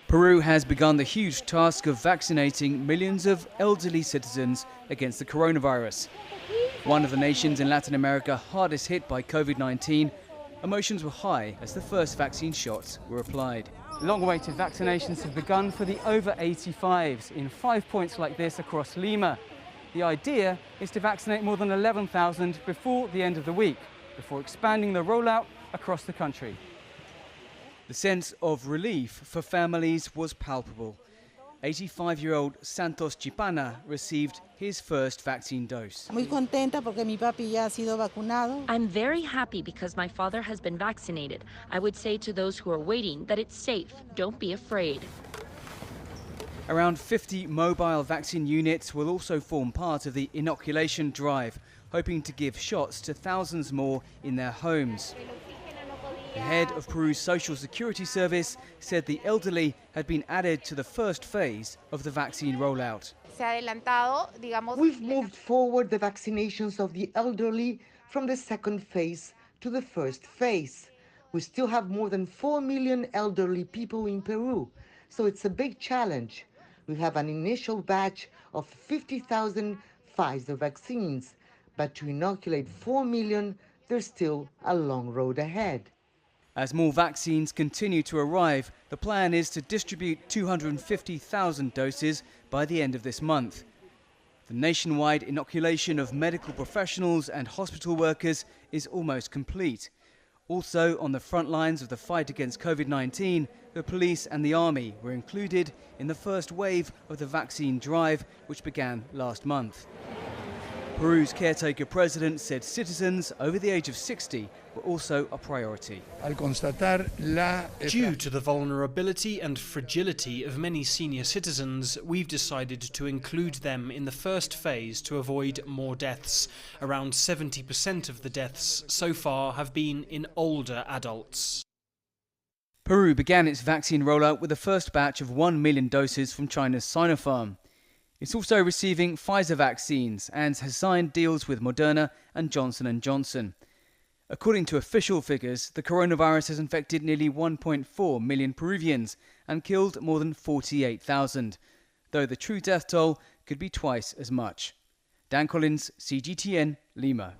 Peru has begun the huge task of vaccinating millions of elderly citizens against the coronavirus. One of the nations in Latin America hardest hit by COVID-19, emotions were high as the first vaccine shots were applied. Long-awaited vaccinations have begun for the over 85s in 5 points like this across Lima. The idea is to vaccinate more than 11,000 before the end of the week, before expanding the rollout across the country. The sense of relief for families was palpable. 85-year-old Santos Chipana received his first vaccine dose. I'm very happy because my father has been vaccinated. I would say to those who are waiting that it's safe. Don't be afraid. Around 50 mobile vaccine units will also form part of the inoculation drive, hoping to give shots to thousands more in their homes. The head of Peru's Social Security Service said the elderly had been added to the first phase of the vaccine rollout. We've moved forward the vaccinations of the elderly from the second phase to the first phase. We still have more than 4 million elderly people in Peru, so it's a big challenge. We have an initial batch of 50,000 Pfizer vaccines, but to inoculate 4 million, there's still a long road ahead. As more vaccines continue to arrive, the plan is to distribute 250,000 doses by the end of this month. The nationwide inoculation of medical professionals and hospital workers is almost complete. Also, on the front lines of the fight against COVID-19, the police and the army were included in the first wave of the vaccine drive, which began last month. Peru's caretaker president said citizens over the age of 60 were also a priority. Due to the vulnerability and fragility of many senior citizens, we've decided to include them in the first phase to avoid more deaths. Around 70% of the deaths so far have been in older adults. Peru began its vaccine rollout with the first batch of 1 million doses from China's Sinopharm. It's also receiving Pfizer vaccines and has signed deals with Moderna and Johnson & Johnson. According to official figures, the coronavirus has infected nearly 1.4 million Peruvians and killed more than 48,000, though the true death toll could be twice as much. Dan Collyns, CGTN, Lima.